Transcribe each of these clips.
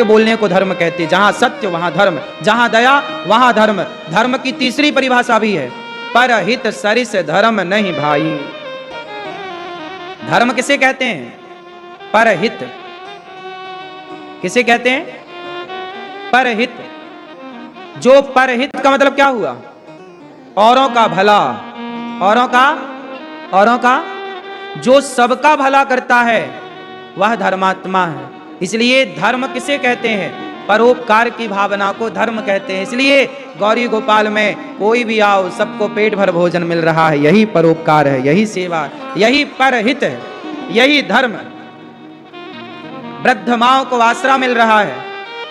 बोलने को धर्म कहते हैं। जहां सत्य वहां धर्म, जहां दया वहां धर्म। धर्म की तीसरी परिभाषा भी है, परहित सरिस धर्म नहीं भाई। धर्म किसे कहते हैं? परहित। किसे कहते हैं? परहित। जो परहित का मतलब क्या हुआ? औरों का भला, औरों का जो सबका भला करता है वह धर्मात्मा है। इसलिए धर्म किसे कहते हैं? परोपकार की भावना को धर्म कहते हैं। इसलिए गौरी गोपाल में कोई भी आओ सबको पेट भर भोजन मिल रहा है, यही परोपकार है, यही सेवा, यही परहित है, यही धर्म। वृद्ध माओ को आसरा मिल रहा है,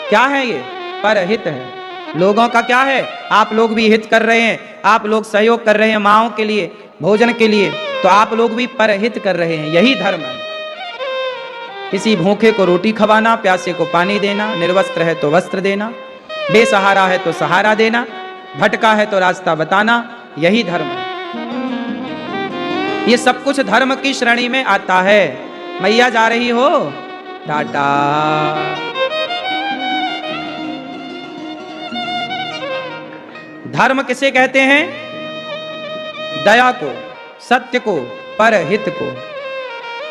क्या है ये? परहित है। लोगों का क्या है? आप लोग भी हित कर रहे हैं, आप लोग सहयोग कर रहे हैं माओ के लिए, भोजन के लिए, तो आप लोग भी परहित कर रहे हैं, यही धर्म है। किसी भूखे को रोटी खवाना, प्यासे को पानी देना, निर्वस्त्र है तो वस्त्र देना, बेसहारा है तो सहारा देना, भटका है तो रास्ता बताना, यही धर्म है। ये सब कुछ धर्म की श्रेणी में आता है। मैया जा रही हो, टाटा। धर्म किसे कहते हैं? दया को, सत्य को, परहित को।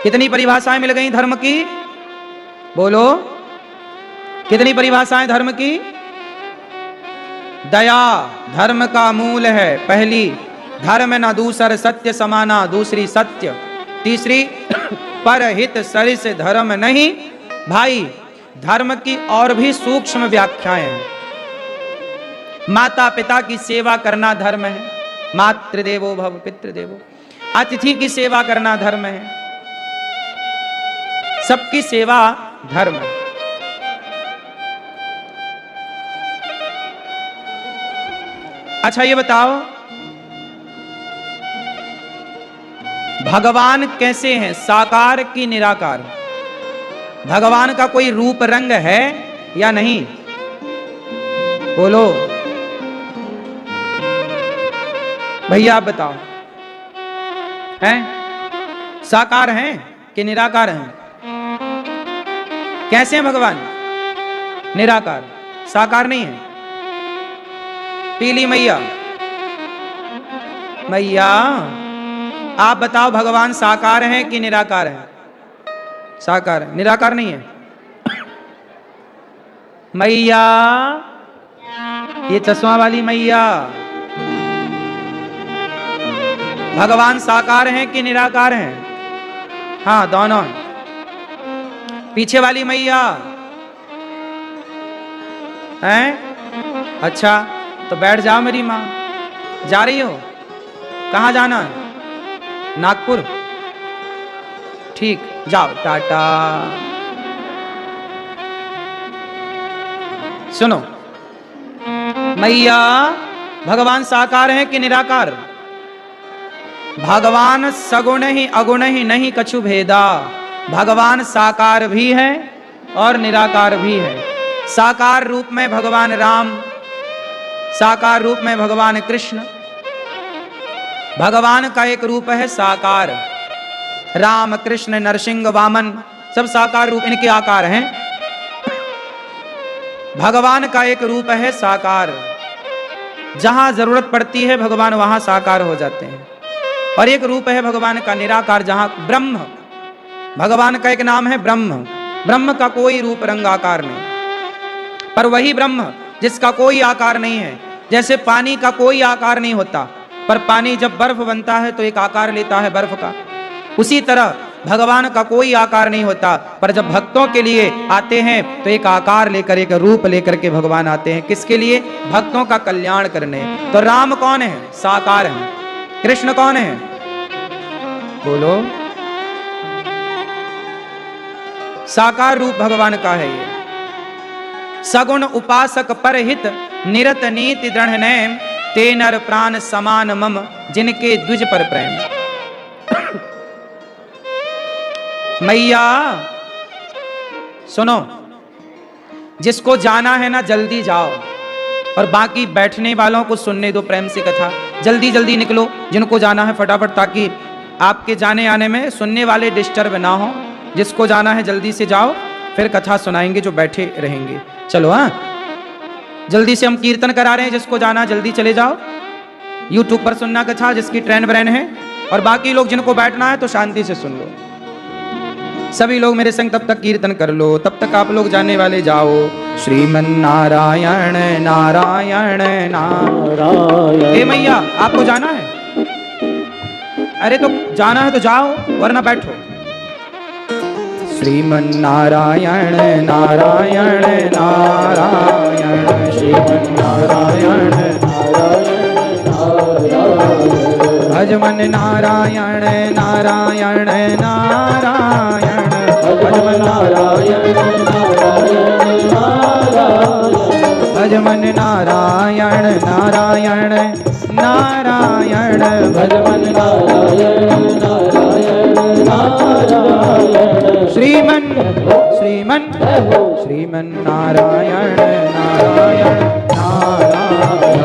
कितनी परिभाषाएं मिल गई धर्म की? बोलो, कितनी परिभाषाएं धर्म की? दया धर्म का मूल है, पहली। धर्म न दूसर सत्य समाना, दूसरी सत्य। तीसरी परहित सरिस धर्म नहीं भाई। धर्म की और भी सूक्ष्म व्याख्याएं हैं। माता पिता की सेवा करना धर्म है, मातृदेवो भव पितृदेवो। अतिथि की सेवा करना धर्म है, सबकी सेवा धर्म है। अच्छा ये बताओ, भगवान कैसे हैं? साकार की निराकार? भगवान का कोई रूप रंग है या नहीं? बोलो भैया, आप बताओ, हैं? साकार हैं कि निराकार हैं? कैसे हैं भगवान? निराकार, साकार नहीं है। पीली मैया, मैया आप बताओ, भगवान साकार है कि निराकार है? साकार है, निराकार नहीं है। मैया, ये चश्मा वाली मैया, भगवान साकार हैं कि निराकार हैं? हाँ, दोनों। पीछे वाली मैया हैं? अच्छा, तो बैठ जाओ मेरी माँ। जा रही हो? कहाँ जाना है? नागपुर? ठीक, जाओ, टाटा। सुनो मैया, भगवान साकार हैं कि निराकार? भगवान सगुण ही अगुण ही नहीं कछु भेदा। भगवान साकार भी है और निराकार भी है। साकार रूप में भगवान राम, साकार रूप में भगवान कृष्ण। भगवान का एक रूप है साकार, राम कृष्ण नरसिंह वामन सब साकार रूप, इनके आकार हैं। भगवान का एक रूप है साकार, जहां जरूरत पड़ती है भगवान वहां साकार हो जाते हैं। और एक रूप है भगवान का निराकार, जहां ब्रह्म, भगवान का एक नाम है ब्रह्म। ब्रह्म का कोई रूप रंग आकार नहीं, पर वही ब्रह्म जिसका कोई आकार नहीं है। जैसे पानी का कोई आकार नहीं होता, पर पानी जब बर्फ बनता है तो एक आकार लेता है बर्फ का। उसी तरह भगवान का कोई आकार नहीं होता, पर जब भक्तों के लिए आते हैं तो एक आकार लेकर, एक रूप लेकर के भगवान आते हैं। किसके लिए? भक्तों का कल्याण करने। तो राम कौन है? साकार है। कृष्ण कौन है? बोलो, साकार रूप भगवान का है ये। सगुण उपासक परहित निरत नीति दृढ़ नैम, ते नर प्राण समान मम जिनके द्विज पर प्रेम। मैया सुनो, जिसको जाना है ना जल्दी जाओ, और बाकी बैठने वालों को सुनने दो प्रेम से कथा। जल्दी जल्दी निकलो जिनको जाना है फटाफट, ताकि आपके जाने आने में सुनने वाले डिस्टर्ब ना हो। जिसको जाना है जल्दी से जाओ, फिर कथा सुनाएंगे जो बैठे रहेंगे। चलो हाँ, जल्दी से हम कीर्तन करा रहे हैं, जिसको जाना जल्दी चले जाओ। यूट्यूब पर सुनना कथा जिसकी ट्रेन ब्रेन है, और बाकी लोग जिनको बैठना है तो शांति से सुन लो। सभी लोग मेरे संग तब तक कीर्तन कर लो, तब तक आप लोग जाने वाले जाओ। श्रीमन नारायण नारायण नारायण। हे मैया, आपको जाना है? अरे तो जाना है तो जाओ, वरना बैठो। श्रीमन नारायण नारायण नारायण, श्रीमन नारायण नारायण नारायण, भजमन नारायण नारायण नारायण, भजमन नारायण नारायण नारायण, भजमन नारायण नारायण नारायण, भजमन नारायण नारायण नारायण, श्रीमन श्रीमन श्रीमन नारायण नारायण नारायण,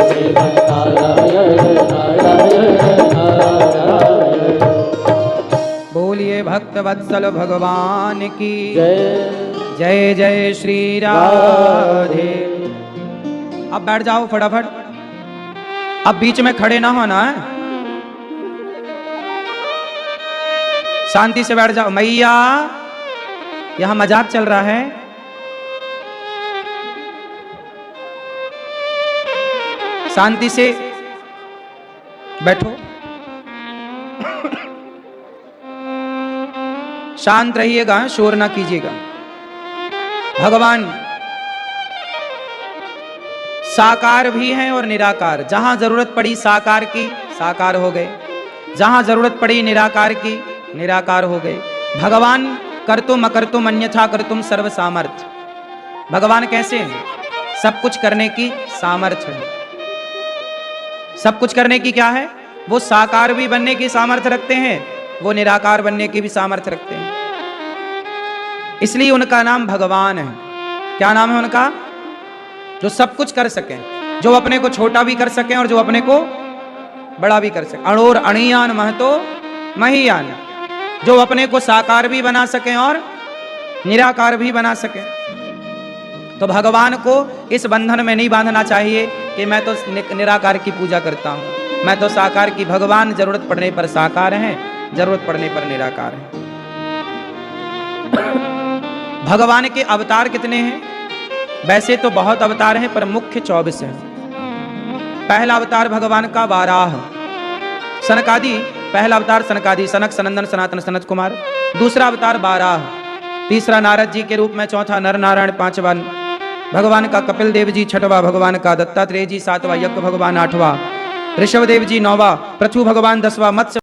श्रीमन नारायण नारायण नारायण। बोलिए भक्त वत्सल भगवान की जय। जय जय श्री राधे। अब बैठ जाओ फटाफट, अब बीच में खड़े ना होना है, शांति से बैठ जाओ। मैया, यहां मजाक चल रहा है। शांति से बैठो, शांत रहिएगा, शोर ना कीजिएगा। भगवान साकार भी हैं और निराकार। जहां जरूरत पड़ी साकार की, साकार हो गए। जहां जरूरत पड़ी निराकार की, निराकार हो गए। भगवान कर्तुम अकर्तुम अन्यथा कर्तुम सर्व सामर्थ्य। भगवान कैसे हैं? सब कुछ करने की सामर्थ्य है। सब कुछ करने की क्या है? वो साकार भी बनने की सामर्थ्य रखते हैं, वो निराकार बनने की भी सामर्थ्य रखते हैं। इसलिए उनका नाम भगवान है। क्या नाम है उनका? जो सब कुछ कर सकें, जो अपने को छोटा भी कर सकें और जो अपने को बड़ा भी कर सकें। अणोर अणियान महतो महीयान, जो अपने को साकार भी बना सकें और निराकार भी बना सकें। तो भगवान को इस बंधन में नहीं बांधना चाहिए कि मैं तो निराकार की पूजा करता हूं, मैं तो साकार की। भगवान जरूरत पड़ने पर साकार हैं, जरूरत पड़ने पर निराकार हैं। भगवान के अवतार कितने हैं? वैसे तो बहुत अवतार हैं, पर मुख्य 24 हैं। पहला अवतार भगवान का वाराह, सनकादि। पहला अवतार सनकादि, सनक सनंदन सनातन सनत कुमार। दूसरा अवतार वाराह, तीसरा नारद जी के रूप में, चौथा नर नारायण, पांचवा भगवान का कपिल देव जी, छठवां भगवान का दत्तात्रेय जी, सातवां यज्ञ भगवान, आठवां ऋषभ देव जी, नौवां पृथु भगवान, 10वां मत्स्य